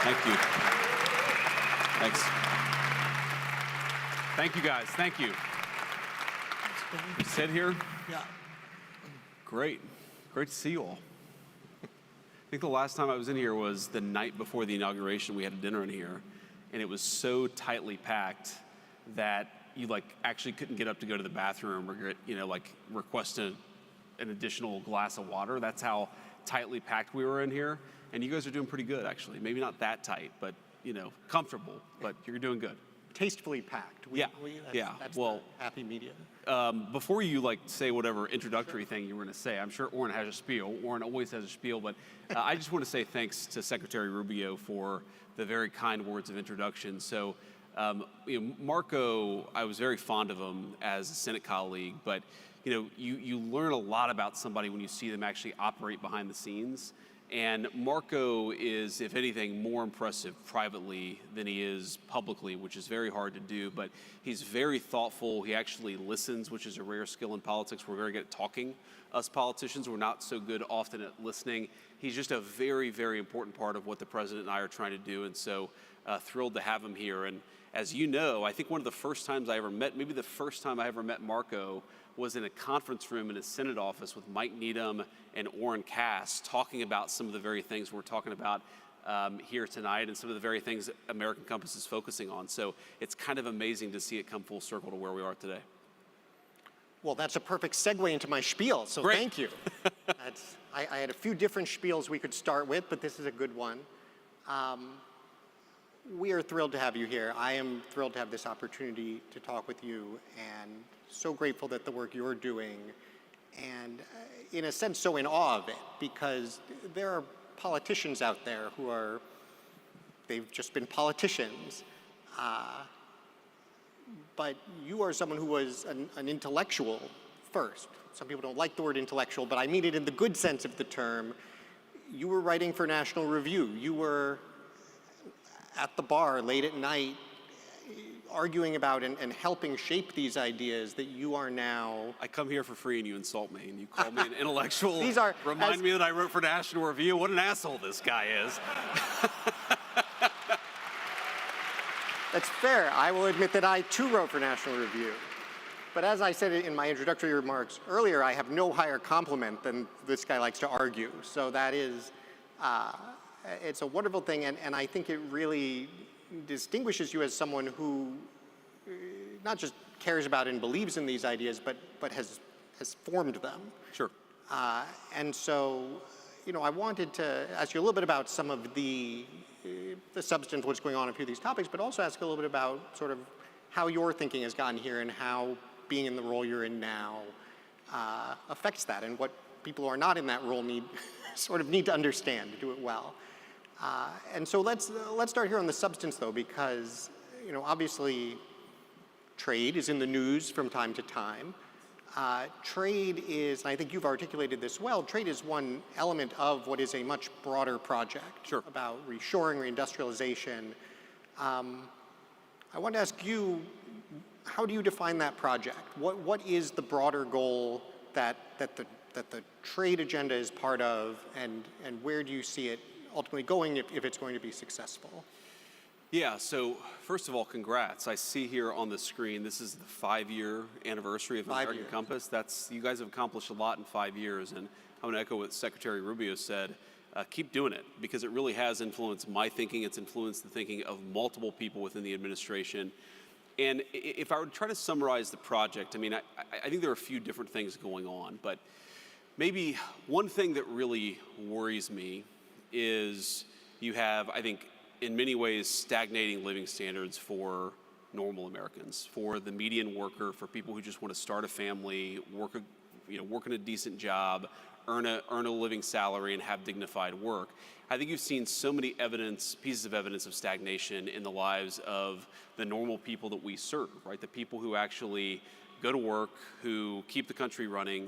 Thank you. Thanks. Thank you, guys. Thank you. Sit here. Yeah. Great. Great to see you all. I think the last time I was in here was the night before the inauguration. We had a dinner in here, and it was so tightly packed that you actually couldn't get up to go to the bathroom or request an additional glass of water. That's how tightly packed we were in here. And you guys are doing pretty good, actually. Maybe not that tight, but comfortable. But you're doing good. Tastefully packed. That's well, the happy medium. Before you say whatever introductory thing you were going to say, I'm sure Orrin has a spiel. Orrin always has a spiel, but I just want to say thanks to Secretary Rubio for the very kind words of introduction. So, Marco, I was very fond of him as a Senate colleague, but you learn a lot about somebody when you see them actually operate behind the scenes. And Marco is, if anything, more impressive privately than he is publicly, which is very hard to do, but he's very thoughtful. He actually listens, which is a rare skill in politics. We're very good at talking. Us politicians, we're not so good often at listening. He's just a very, very important part of what the president and I are trying to do, and so thrilled to have him here. And as you know, I think one of the first times I ever met, maybe the first time I ever met Marco, was in a conference room in his Senate office with Mike Needham and Orrin Cass talking about some of the very things we're talking about here tonight and some of the very things American Compass is focusing on. So it's kind of amazing to see it come full circle to where we are today. Well, that's a perfect segue into my spiel, so Great. Thank you. I had a few different spiels we could start with, but this is a good one. We are thrilled to have you here. I am thrilled to have this opportunity to talk with you, and so grateful that the work you're doing, and in a sense so in awe of it, because there are politicians out there they've just been politicians, but you are someone who was an intellectual first. Some people don't like the word intellectual, but I mean it in the good sense of the term. You were writing for National Review. You were at the bar late at night arguing about and helping shape these ideas that you are now. I come here for free and you insult me and you call me an intellectual. Remind me that I wrote for National Review. What an asshole this guy is. That's fair. I will admit that I too wrote for National Review. But as I said in my introductory remarks earlier, I have no higher compliment than this guy likes to argue. So that is, it's a wonderful thing, and I think it really distinguishes you as someone who not just cares about and believes in these ideas, but has formed them. Sure. And so, I wanted to ask you a little bit about some of the substance, what's going on in a few of these topics, but also ask a little bit about sort of how your thinking has gotten here and how being in the role you're in now affects that, and what people who are not in that role need to understand to do it well. And so let's start here on the substance, though, because obviously trade is in the news from time to time. Trade is, and I think you've articulated this well, trade is one element of what is a much broader project. Sure. About reshoring, reindustrialization. I want to ask you, how do you define that project? What is the broader goal that the trade agenda is part of, and where do you see it ultimately going if it's going to be successful? Yeah, so first of all, congrats. I see here on the screen, this is the 5-year anniversary of American Compass. You guys have accomplished a lot in 5 years, and I'm going to echo what Secretary Rubio said. Keep doing it, because it really has influenced my thinking. It's influenced the thinking of multiple people within the administration. And if I were to try to summarize the project, I think there are a few different things going on, but maybe one thing that really worries me is you have, I think, in many ways, stagnating living standards for normal Americans, for the median worker, for people who just want to start a family, work in a decent job, earn a living salary, and have dignified work. I think you've seen so many pieces of evidence of stagnation in the lives of the normal people that we serve, right? The people who actually go to work, who keep the country running.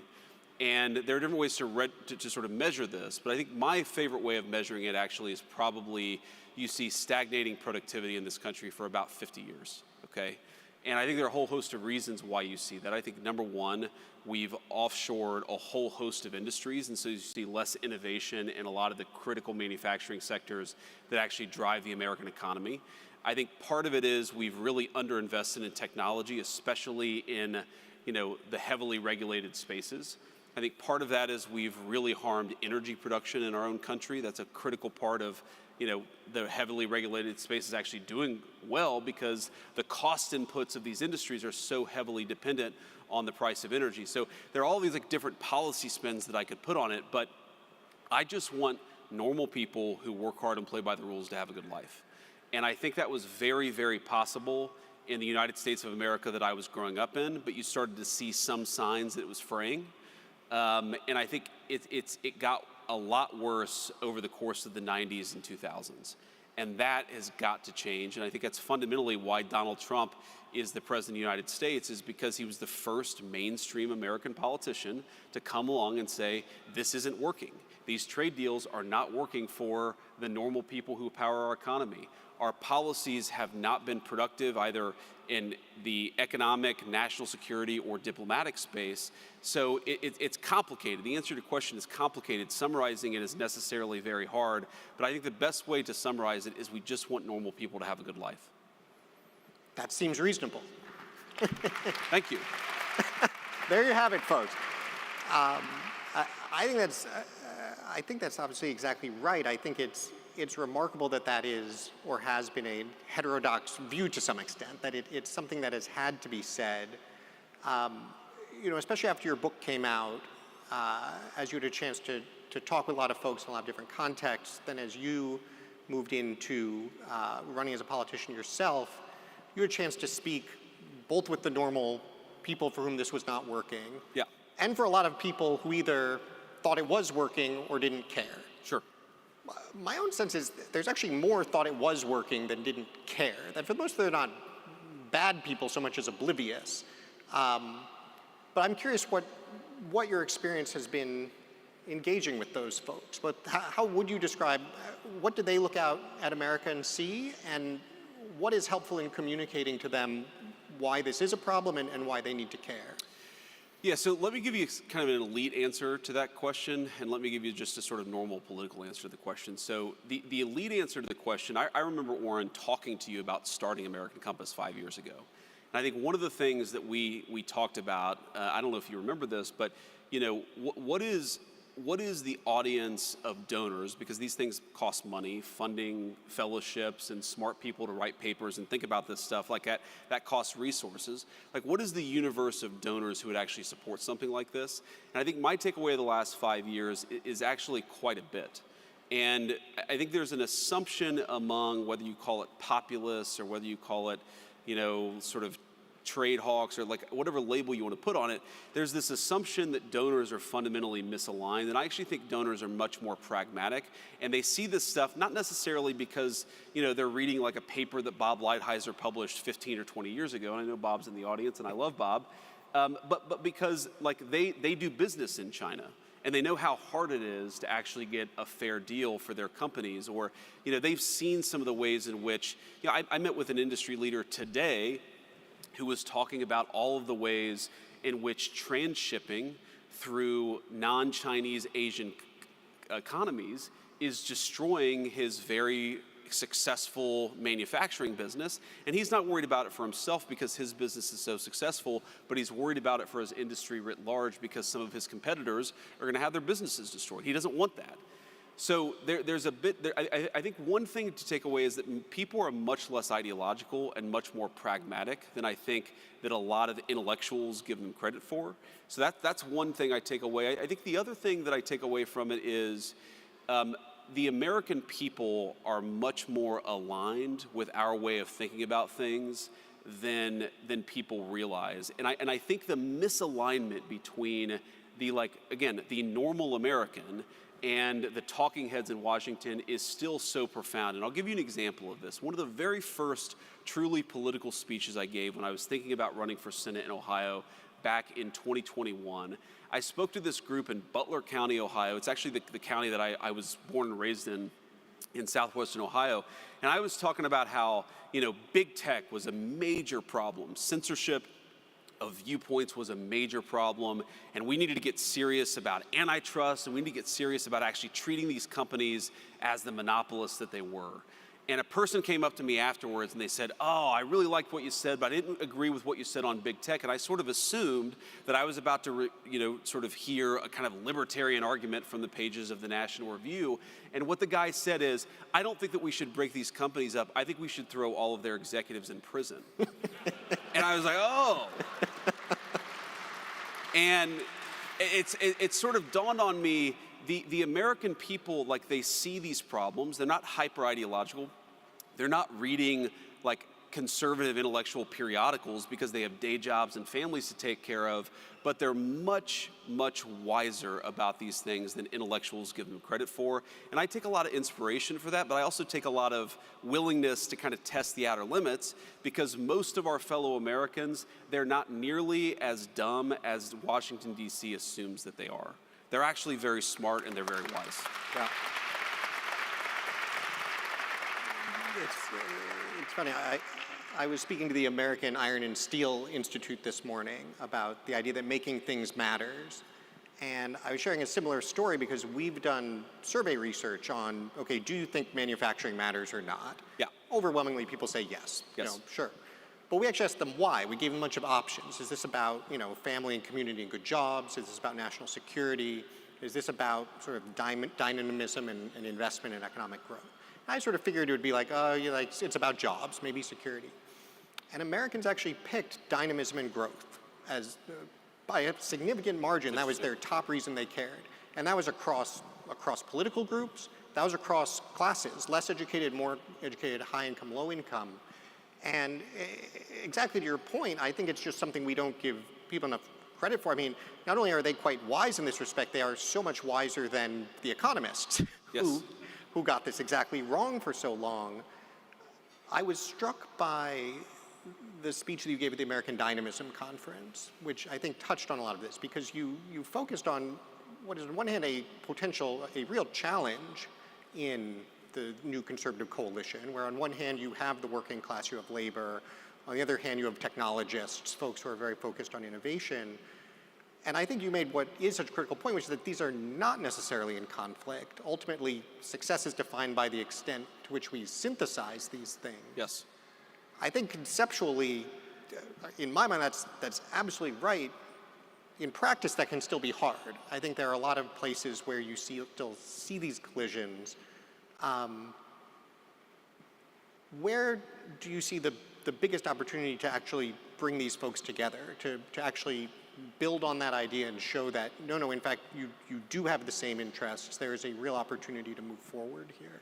And there are different ways to sort of measure this, but I think my favorite way of measuring it actually is probably you see stagnating productivity in this country for about 50 years, okay? And I think there are a whole host of reasons why you see that. I think number one, we've offshored a whole host of industries, and so you see less innovation in a lot of the critical manufacturing sectors that actually drive the American economy. I think part of it is we've really underinvested in technology, especially in the heavily regulated spaces. I think part of that is we've really harmed energy production in our own country. That's a critical part of the heavily regulated space is actually doing well because the cost inputs of these industries are so heavily dependent on the price of energy. So there are all these different policy spins that I could put on it, but I just want normal people who work hard and play by the rules to have a good life. And I think that was very, very possible in the United States of America that I was growing up in, but you started to see some signs that it was fraying. And I think it got a lot worse over the course of the 90s and 2000s. And that has got to change. And I think that's fundamentally why Donald Trump is the president of the United States, is because he was the first mainstream American politician to come along and say, this isn't working. These trade deals are not working for the normal people who power our economy. Our policies have not been productive either in the economic, national security, or diplomatic space. So it's complicated. The answer to your question is complicated. Summarizing it is necessarily very hard, but I think the best way to summarize it is we just want normal people to have a good life. That seems reasonable. Thank you. There you have it, folks. I think that's obviously exactly right. I think it's remarkable that is or has been a heterodox view to some extent, that it's something that has had to be said. Especially after your book came out, as you had a chance to talk with a lot of folks in a lot of different contexts, then as you moved into running as a politician yourself, you had a chance to speak both with the normal people for whom this was not working, yeah, and for a lot of people who either thought it was working or didn't care. Sure. My own sense is there's actually more thought it was working than didn't care. That for most, they're not bad people so much as oblivious. But I'm curious what your experience has been engaging with those folks. But how would you describe, what do they look out at America and see, and what is helpful in communicating to them why this is a problem and why they need to care? Yeah, so let me give you kind of an elite answer to that question, and let me give you just a sort of normal political answer to the question. So the elite answer to the question, I remember, Warren, talking to you about starting American Compass 5 years ago. And I think one of the things that we talked about, I don't know if you remember this, but what is the audience of donors, because these things cost money, funding fellowships and smart people to write papers and think about this stuff, that costs resources. What is the universe of donors who would actually support something like this? And I think my takeaway of the last 5 years is actually quite a bit. And I think there's an assumption among, whether you call it populists or whether you call it, sort of trade hawks or whatever label you want to put on it, there's this assumption that donors are fundamentally misaligned. And I actually think donors are much more pragmatic, and they see this stuff not necessarily because they're reading a paper that Bob Lighthizer published 15 or 20 years ago, and I know Bob's in the audience and I love Bob, but because they do business in China. And they know how hard it is to actually get a fair deal for their companies, or they've seen some of the ways in which I met with an industry leader today who was talking about all of the ways in which transshipping through non-Chinese Asian economies is destroying his very successful manufacturing business. And he's not worried about it for himself because his business is so successful, but he's worried about it for his industry writ large because some of his competitors are going to have their businesses destroyed. He doesn't want that. So there's a bit there. I think one thing to take away is that people are much less ideological and much more pragmatic than I think that a lot of intellectuals give them credit for. So that's one thing I take away. I think the other thing that I take away from it is the American people are much more aligned with our way of thinking about things than people realize. And I think the misalignment between the normal American and the talking heads in Washington is still so profound. And I'll give you an example of this. One of the very first truly political speeches I gave when I was thinking about running for Senate in Ohio back in 2021, I spoke to this group in Butler County, Ohio. It's actually the county that I was born and raised in. in southwestern Ohio. And I was talking about how, big tech was a major problem. Censorship of viewpoints was a major problem, and we needed to get serious about antitrust, and we need to get serious about actually treating these companies as the monopolists that they were. And a person came up to me afterwards and they said, "Oh, I really liked what you said, but I didn't agree with what you said on big tech." And I sort of assumed that I was about to, sort of hear a kind of libertarian argument from the pages of the National Review. And what the guy said is, "I don't think that we should break these companies up. I think we should throw all of their executives in prison." And I was like, "Oh." And it sort of dawned on me, the American people, like, they see these problems. They're not hyper ideological. They're not reading like conservative intellectual periodicals because they have day jobs and families to take care of, but they're much, much wiser about these things than intellectuals give them credit for. And I take a lot of inspiration for that, but I also take a lot of willingness to kind of test the outer limits, because most of our fellow Americans, they're not nearly as dumb as Washington, D.C. assumes that they are. They're actually very smart and they're very wise. Yeah. It's funny. I was speaking to the American Iron and Steel Institute this morning about the idea that making things matters. And I was sharing a similar story because we've done survey research on, okay, do you think manufacturing matters or not? Yeah. Overwhelmingly, people say yes. Yes. Sure. But we actually asked them why. We gave them a bunch of options. Is this about, family and community and good jobs? Is this about national security? Is this about sort of dynamism and investment and economic growth? I sort of figured it would be like, it's about jobs, maybe security. And Americans actually picked dynamism and growth as, by a significant margin. That was their top reason they cared. And that was across political groups. That was across classes, less educated, more educated, high income, low income. And exactly to your point, I think it's just something we don't give people enough credit for. I mean, not only are they quite wise in this respect, they are so much wiser than the economists Yes. who got this exactly wrong for so long. I was struck by the speech that you gave at the American Dynamism Conference, which I think touched on a lot of this, because you focused on what is on one hand a real challenge in the new conservative coalition, where on one hand you have the working class, you have labor, on the other hand you have technologists, folks who are very focused on innovation. And I think you made what is such a critical point, which is that these are not necessarily in conflict. Ultimately, success is defined by the extent to which we synthesize these things. Yes. I think conceptually, in my mind, that's absolutely right. In practice, that can still be hard. I think there are a lot of places where you still see these collisions. Where do you see the biggest opportunity to actually bring these folks together, to actually build on that idea and show that, no, in fact, you do have the same interests. There is a real opportunity to move forward here.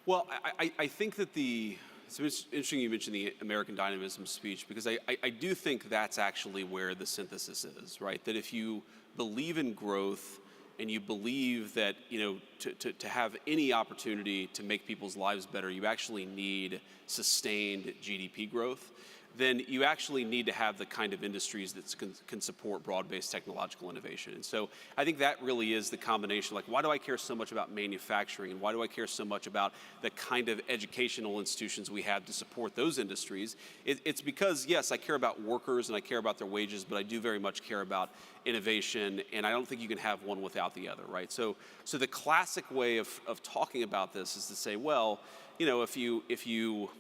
Well, I think that it's interesting you mentioned the American Dynamism speech, because I do think that's actually where the synthesis is, right? That if you believe in growth and you believe that, to have any opportunity to make people's lives better, you actually need sustained GDP growth, then you actually need to have the kind of industries that can support broad-based technological innovation. And so I think that really is the combination. Like, why do I care so much about manufacturing, and why do I care so much about the kind of educational institutions we have to support those industries? It's because, yes, I care about workers and I care about their wages, but I do very much care about innovation, and I don't think you can have one without the other, right? So the classic way of talking about this is to say, well, if you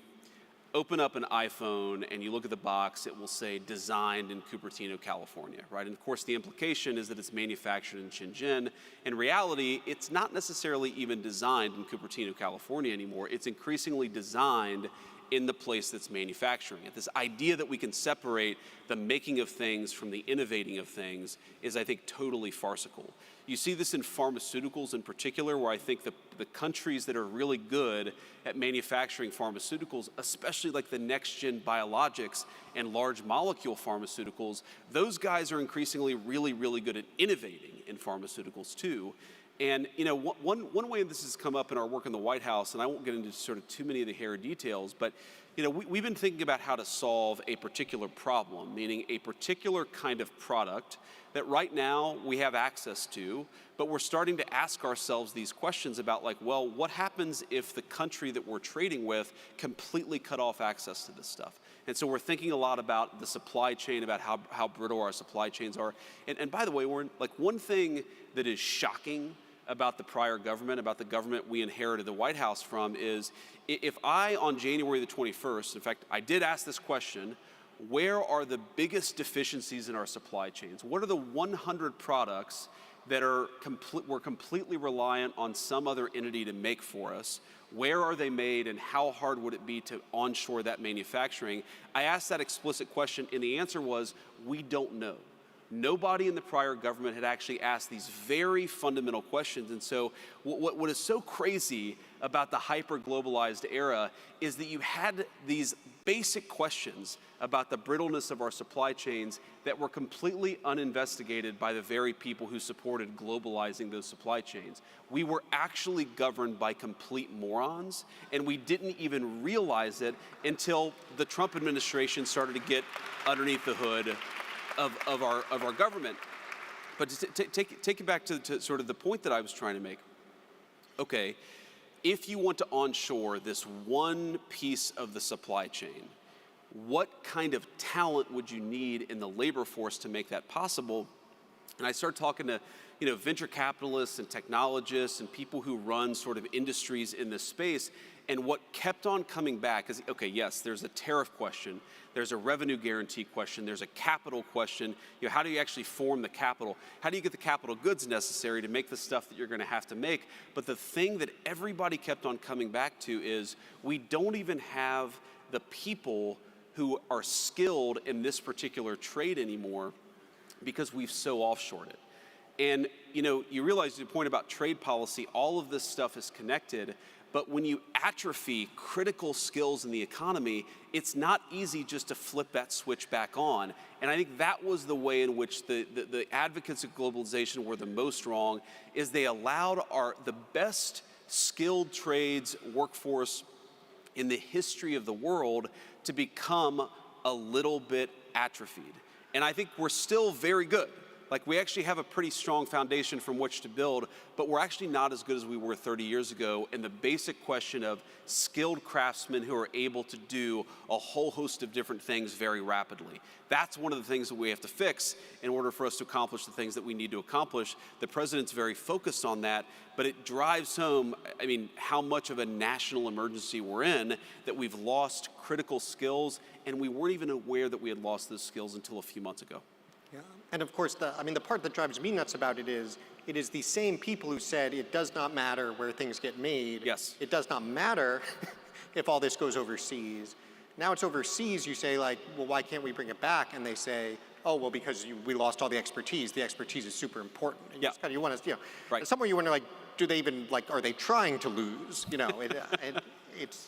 open up an iPhone and you look at the box, it will say designed in Cupertino, California, right? And of course, the implication is that it's manufactured in Shenzhen. In reality, it's not necessarily even designed in Cupertino, California anymore. It's increasingly designed in the place that's manufacturing it. This idea that we can separate the making of things from the innovating of things is, I think, totally farcical. You see this in pharmaceuticals in particular, where I think the countries that are really good at manufacturing pharmaceuticals, especially like the next-gen biologics and large molecule pharmaceuticals, those guys are increasingly really, really good at innovating in pharmaceuticals too. And one way this has come up in our work in the White House, and I won't get into sort of too many of the hairy details, but we've been thinking about how to solve a particular problem, meaning a particular kind of product that right now we have access to, but we're starting to ask ourselves these questions about like, well, what happens if the country that we're trading with completely cut off access to this stuff? And so we're thinking a lot about the supply chain, about how brittle our supply chains are. And by the way, one thing that is shocking about the prior government, about the government we inherited the White House from, is if I, on January the 21st, in fact, I did ask this question, where are the biggest deficiencies in our supply chains? What are the 100 products that we're completely reliant on some other entity to make for us? Where are they made, and how hard would it be to onshore that manufacturing? I asked that explicit question, and the answer was, we don't know. Nobody in the prior government had actually asked these very fundamental questions. And so what is so crazy about the hyper-globalized era is that you had these basic questions about the brittleness of our supply chains that were completely uninvestigated by the very people who supported globalizing those supply chains. We were actually governed by complete morons, and we didn't even realize it until the Trump administration started to get underneath the hood of our government. But to take it back to sort of the point that I was trying to make. Okay, if you want to onshore this one piece of the supply chain, what kind of talent would you need in the labor force to make that possible? And I started talking to venture capitalists and technologists and people who run sort of industries in this space. And what kept on coming back is, okay, yes, there's a tariff question, there's a revenue guarantee question, there's a capital question. How do you actually form the capital? How do you get the capital goods necessary to make the stuff that you're going to have to make? But the thing that everybody kept on coming back to is we don't even have the people who are skilled in this particular trade anymore because we've so offshored it. And you realize the point about trade policy, all of this stuff is connected. But when you atrophy critical skills in the economy, it's not easy just to flip that switch back on. And I think that was the way in which the advocates of globalization were the most wrong, is they allowed the best skilled trades workforce in the history of the world to become a little bit atrophied. And I think we're still very good. Like, we actually have a pretty strong foundation from which to build, but we're actually not as good as we were 30 years ago. And the basic question of skilled craftsmen who are able to do a whole host of different things very rapidly. That's one of the things that we have to fix in order for us to accomplish the things that we need to accomplish. The president's very focused on that, but it drives home, how much of a national emergency we're in, that we've lost critical skills, and we weren't even aware that we had lost those skills until a few months ago. Yeah, and of course, the part that drives me nuts about it is the same people who said it does not matter where things get made. Yes. It does not matter if all this goes overseas. Now it's overseas, you say like, well, why can't we bring it back? And they say, oh, well, because we lost all the expertise. The expertise is super important. And yeah. You want to, right. Somewhere you wonder, like, do they even, are they trying to lose?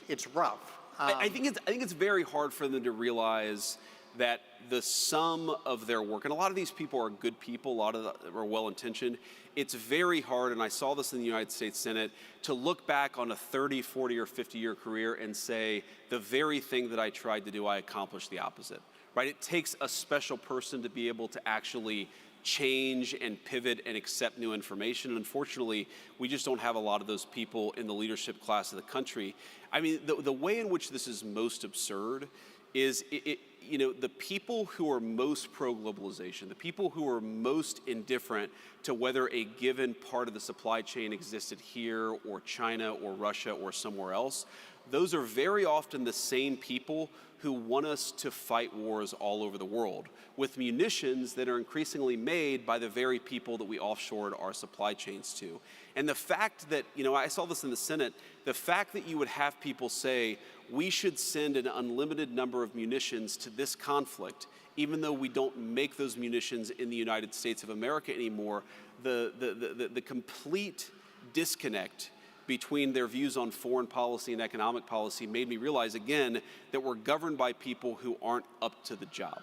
It's rough. I think it's very hard for them to realize that the sum of their work, and a lot of these people are good people, a lot of them are well-intentioned. It's very hard, and I saw this in the United States Senate, to look back on a 30, 40, or 50-year career and say, the very thing that I tried to do, I accomplished the opposite, right? It takes a special person to be able to actually change and pivot and accept new information. And unfortunately, we just don't have a lot of those people in the leadership class of the country. The way in which this is most absurd is the people who are most pro-globalization, the people who are most indifferent to whether a given part of the supply chain existed here or China or Russia or somewhere else, those are very often the same people who want us to fight wars all over the world with munitions that are increasingly made by the very people that we offshored our supply chains to. And the fact that, I saw this in the Senate, the fact that you would have people say, we should send an unlimited number of munitions to this conflict, even though we don't make those munitions in the United States of America anymore, the complete disconnect between their views on foreign policy and economic policy made me realize again that we're governed by people who aren't up to the job.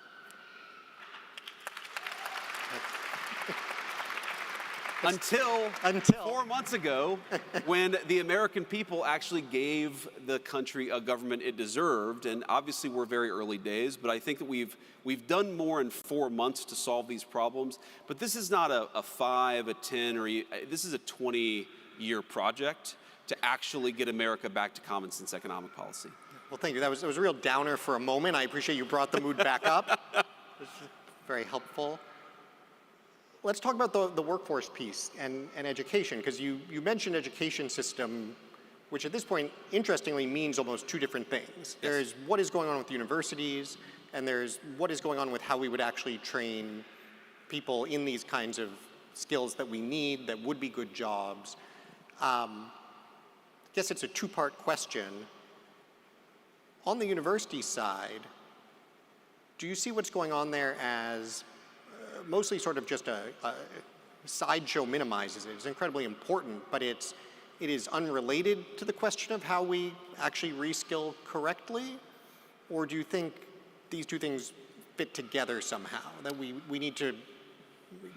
Until Until. 4 months ago, when the American people actually gave the country a government it deserved. And obviously we're very early days, but I think that we've done more in 4 months to solve these problems. But this is not a 5, a 10, this is a 20-year project to actually get America back to common sense economic policy. Well, thank you. That was a real downer for a moment. I appreciate you brought the mood back up. This is very helpful. Let's talk about the workforce piece and education, because you mentioned education system, which at this point, interestingly, means almost two different things. Yes. There's what is going on with universities, and there's what is going on with how we would actually train people in these kinds of skills that we need, that would be good jobs. I guess it's a two-part question. On the university side, do you see what's going on there as mostly sort of just a sideshow minimizes it? It's incredibly important, but it is unrelated to the question of how we actually reskill correctly? Or do you think these two things fit together somehow, that we need to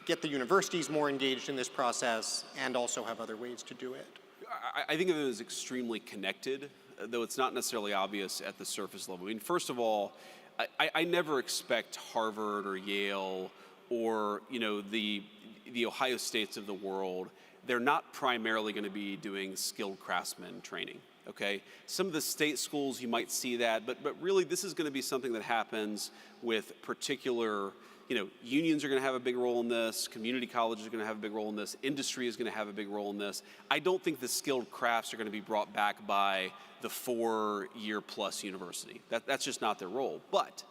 get the universities more engaged in this process and also have other ways to do it? I think of it as extremely connected, though it's not necessarily obvious at the surface level. I mean, first of all, I never expect Harvard or Yale or the Ohio States of the world. They're not primarily going to be doing skilled craftsman training. Okay, some of the state schools you might see that, but really this is going to be something that happens with particular. Unions are going to have a big role in this, community colleges are going to have a big role in this, industry is going to have a big role in this. I don't think the skilled crafts are going to be brought back by the 4-year plus university. That's just not their role. But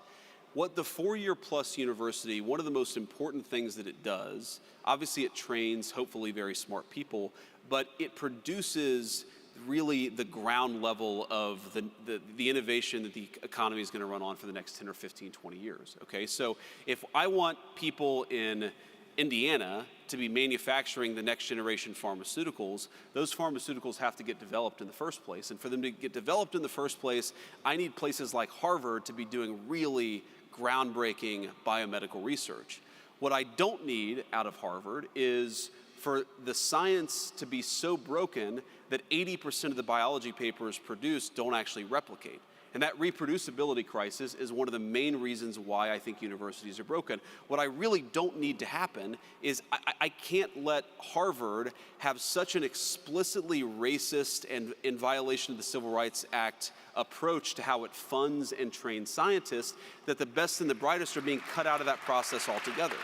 what the 4-year plus university, one of the most important things that it does, obviously it trains hopefully very smart people, but it produces really the ground level of the innovation that the economy is going to run on for the next 10 or 15, 20 years, okay? So if I want people in Indiana to be manufacturing the next generation pharmaceuticals, those pharmaceuticals have to get developed in the first place. And for them to get developed in the first place, I need places like Harvard to be doing really groundbreaking biomedical research. What I don't need out of Harvard is for the science to be so broken that 80% of the biology papers produced don't actually replicate. And that reproducibility crisis is one of the main reasons why I think universities are broken. What I really don't need to happen is I can't let Harvard have such an explicitly racist and in violation of the Civil Rights Act approach to how it funds and trains scientists that the best and the brightest are being cut out of that process altogether.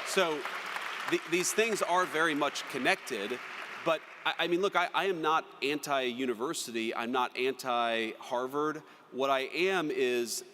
So these things are very much connected, but I mean, look, I am not anti-university, I'm not anti-Harvard. What I am is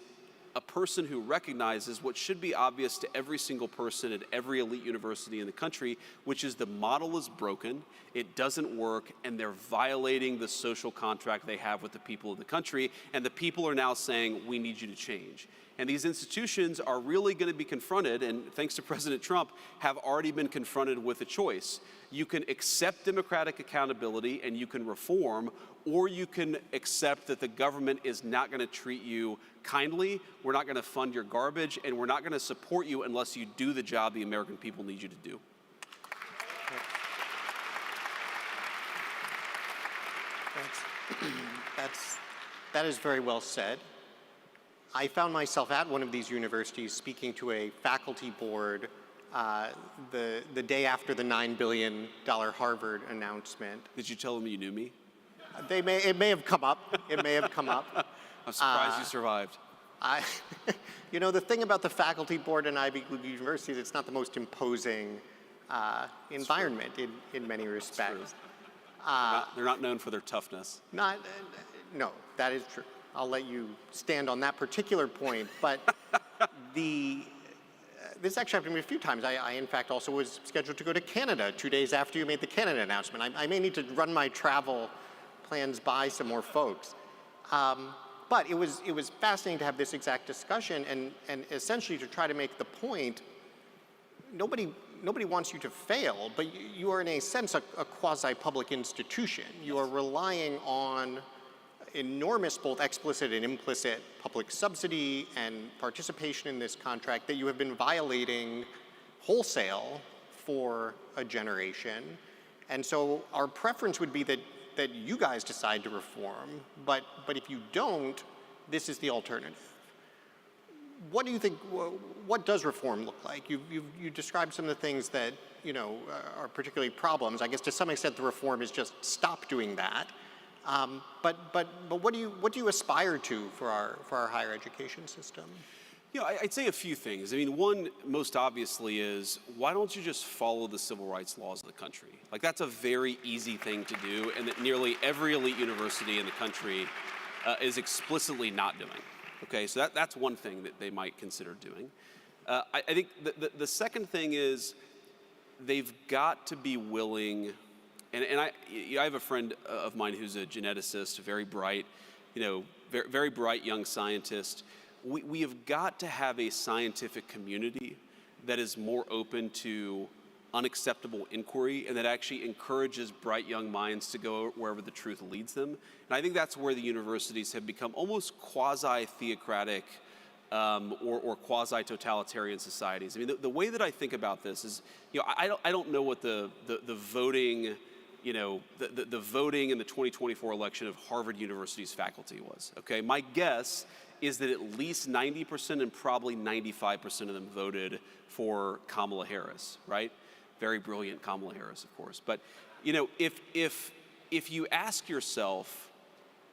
a person who recognizes what should be obvious to every single person at every elite university in the country, which is the model is broken, it doesn't work, and they're violating the social contract they have with the people of the country, and the people are now saying, we need you to change. And these institutions are really going to be confronted, and thanks to President Trump, have already been confronted with a choice. You can accept democratic accountability and you can reform, or you can accept that the government is not going to treat you kindly, we're not going to fund your garbage, and we're not going to support you unless you do the job the American people need you to do. That is very well said. I found myself at one of these universities speaking to a faculty board the day after the $9 billion Harvard announcement. Did you tell them you knew me? It may have come up. It may have come up. I'm surprised you survived. The thing about the faculty board in Ivy League universities, it's not the most imposing environment in many respects. They're not known for their toughness. No, that is true. I'll let you stand on that particular point, but this actually happened to me a few times. I in fact also was scheduled to go to Canada 2 days after you made the Canada announcement. I may need to run my travel plans by some more folks. But it was fascinating to have this exact discussion and essentially to try to make the point, nobody wants you to fail, but you are in a sense a quasi-public institution. You are relying on enormous both explicit and implicit public subsidy and participation in this contract that you have been violating wholesale for a generation. And so our preference would be that you guys decide to reform, but if you don't, this is the alternative. What do you think, what does reform look like? You described some of the things that, are particularly problems. I guess to some extent the reform is just stop doing that. But what do you aspire to for our higher education system? I'd say a few things. I mean, one, most obviously, is why don't you just follow the civil rights laws of the country? Like, that's a very easy thing to do, and that nearly every elite university in the country is explicitly not doing. Okay, so that's one thing that they might consider doing. I think the second thing is they've got to be willing, and I have a friend of mine who's a geneticist, very bright, very bright young scientist. We have got to have a scientific community that is more open to unacceptable inquiry and that actually encourages bright young minds to go wherever the truth leads them. And I think that's where the universities have become almost quasi-theocratic or quasi-totalitarian societies. I mean, the way that I think about this is, I don't know what the voting, the voting in the 2024 election of Harvard University's faculty was. Okay, my guess is that at least 90% and probably 95% of them voted for Kamala Harris, right? Very brilliant Kamala Harris, of course. But, if you ask yourself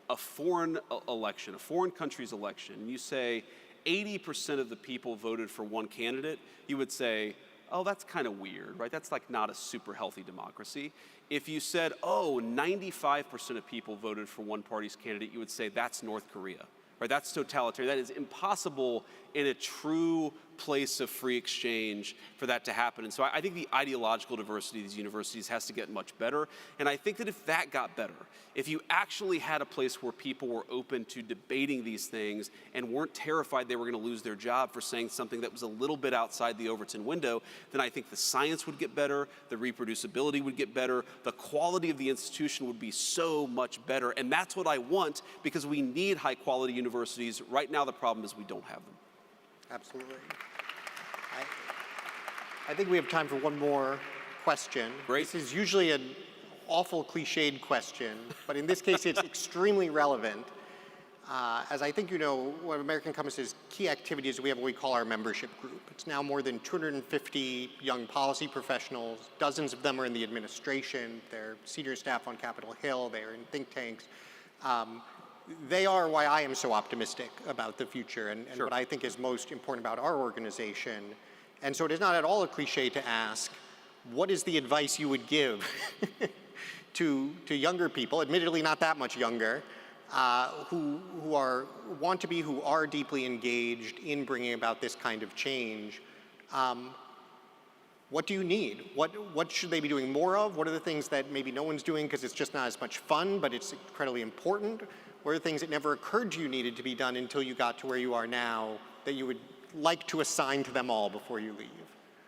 a foreign election, a foreign country's election, and you say 80% of the people voted for one candidate, you would say, oh, that's kind of weird, right? That's like not a super healthy democracy. If you said, 95% of people voted for one party's candidate, you would say that's North Korea. Right, that's totalitarian. That is impossible in a true place of free exchange for that to happen. And so I think the ideological diversity of these universities has to get much better. And I think that if that got better, if you actually had a place where people were open to debating these things and weren't terrified they were going to lose their job for saying something that was a little bit outside the Overton window, then I think the science would get better, the reproducibility would get better, the quality of the institution would be so much better. And that's what I want, because we need high quality universities. Right now the problem is we don't have them. Absolutely. I think we have time for one more question. Great. This is usually an awful cliched question, but in this case it's extremely relevant. As I think you know, one of American Compass's key activities, we have what we call our membership group. It's now more than 250 young policy professionals. Dozens of them are in the administration. They're senior staff on Capitol Hill. They're in think tanks. They are why I am so optimistic about the future and Sure. what I think is most important about our organization. And so it is not at all a cliche to ask, what is the advice you would give to younger people, admittedly not that much younger, who are deeply engaged in bringing about this kind of change? What do you need? What should they be doing more of? What are the things that maybe no one's doing because it's just not as much fun, but it's incredibly important? What are the things that never occurred to you needed to be done until you got to where you are now that you would like to assign to them all before you leave?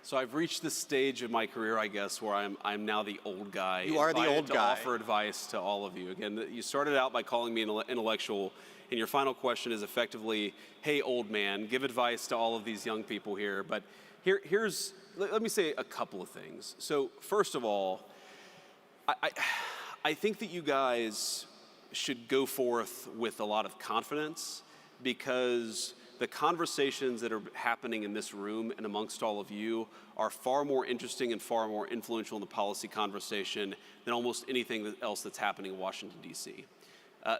So I've reached this stage of my career, I guess, where I'm now the old guy. You are the old to guy. offer advice to all of you. Again, you started out by calling me an intellectual, and your final question is effectively, hey, old man, give advice to all of these young people here. But let me say a couple of things. So first of all, I think that you guys should go forth with a lot of confidence, because the conversations that are happening in this room and amongst all of you are far more interesting and far more influential in the policy conversation than almost anything else that's happening in Washington, D.C.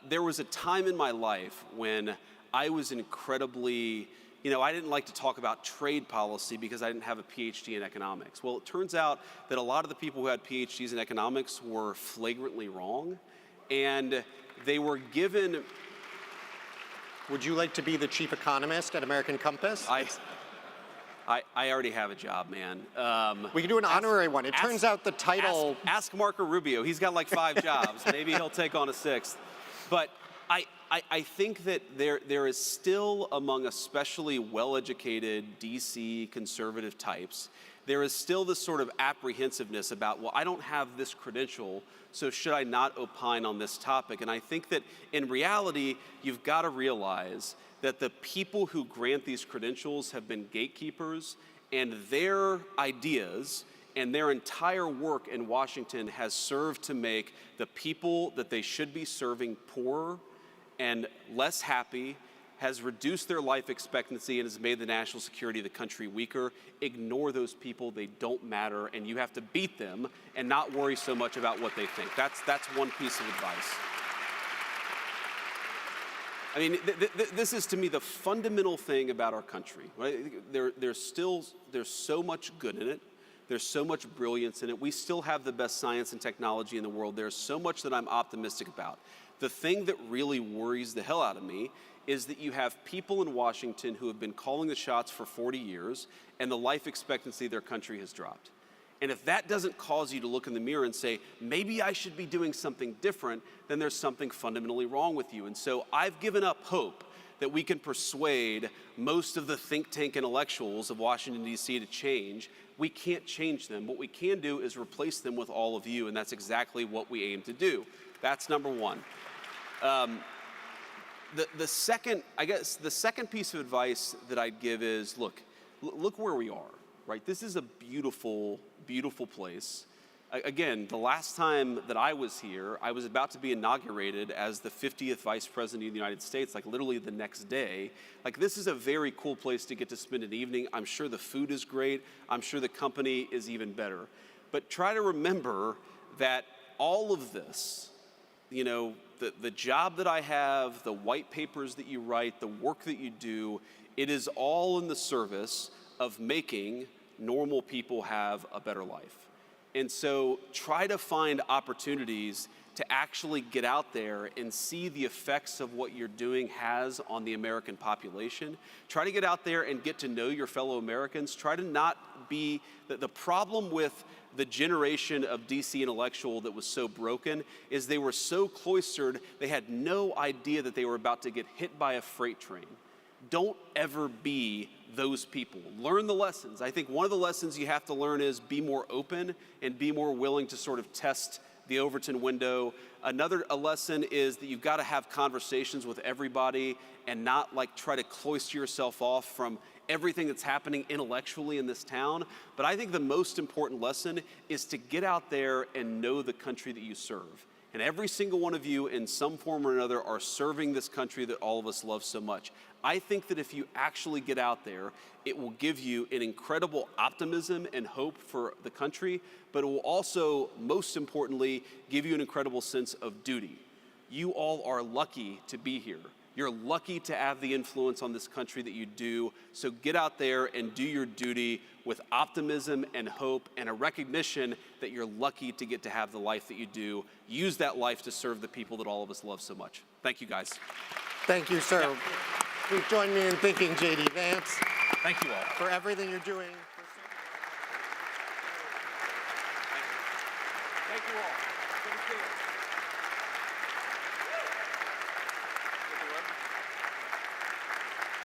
There was a time in my life when I was incredibly, I didn't like to talk about trade policy because I didn't have a PhD in economics. Well, it turns out that a lot of the people who had PhDs in economics were flagrantly wrong, and they were given... Would you like to be the chief economist at American Compass? I already have a job, man. We can do an honorary one. It turns out the title... Ask Marco Rubio. He's got like 5 jobs. Maybe he'll take on a 6th. But I think that there is still, among especially well-educated DC conservative types, there is still this sort of apprehensiveness about, well, I don't have this credential, so should I not opine on this topic? And I think that in reality, you've got to realize that the people who grant these credentials have been gatekeepers, and their ideas and their entire work in Washington has served to make the people that they should be serving poorer and less happy, has reduced their life expectancy, and has made the national security of the country weaker. Ignore those people. They don't matter, and you have to beat them and not worry so much about what they think. That's one piece of advice. I mean, this is, to me, the fundamental thing about our country. Right? There's so much good in it. There's so much brilliance in it. We still have the best science and technology in the world. There's so much that I'm optimistic about. The thing that really worries the hell out of me is that you have people in Washington who have been calling the shots for 40 years, and the life expectancy of their country has dropped. And if that doesn't cause you to look in the mirror and say, maybe I should be doing something different, then there's something fundamentally wrong with you. And so I've given up hope that we can persuade most of the think tank intellectuals of Washington, D.C. to change. We can't change them. What we can do is replace them with all of you, and that's exactly what we aim to do. That's number one. The second piece of advice that I'd give is, look where we are, right? This is a beautiful, beautiful place. Again, the last time that I was here, I was about to be inaugurated as the 50th Vice President of the United States, like literally the next day. Like, this is a very cool place to get to spend an evening. I'm sure the food is great. I'm sure the company is even better. But try to remember that all of this, you know, the job that I have, the white papers that you write, the work that you do, it is all in the service of making normal people have a better life. And so try to find opportunities to actually get out there and see the effects of what you're doing has on the American population. Try to get out there and get to know your fellow Americans. Try to not be, the problem with the generation of DC intellectual that was so broken is they were so cloistered, they had no idea that they were about to get hit by a freight train. Don't ever be those people. Learn the lessons. I think one of the lessons you have to learn is be more open and be more willing to sort of test the Overton window. A lesson is that you've got to have conversations with everybody and not like try to cloister yourself off from everything that's happening intellectually in this town. But I think the most important lesson is to get out there and know the country that you serve. And every single one of you in some form or another are serving this country that all of us love so much. I think that if you actually get out there, it will give you an incredible optimism and hope for the country, but it will also, most importantly, give you an incredible sense of duty. You all are lucky to be here. You're lucky to have the influence on this country that you do. So get out there and do your duty with optimism and hope and a recognition that you're lucky to get to have the life that you do. Use that life to serve the people that all of us love so much. Thank you, guys. Thank you, sir. Yeah. Please join me in thanking J.D. Vance. Thank you all. For everything you're doing. Thank you all. Take care.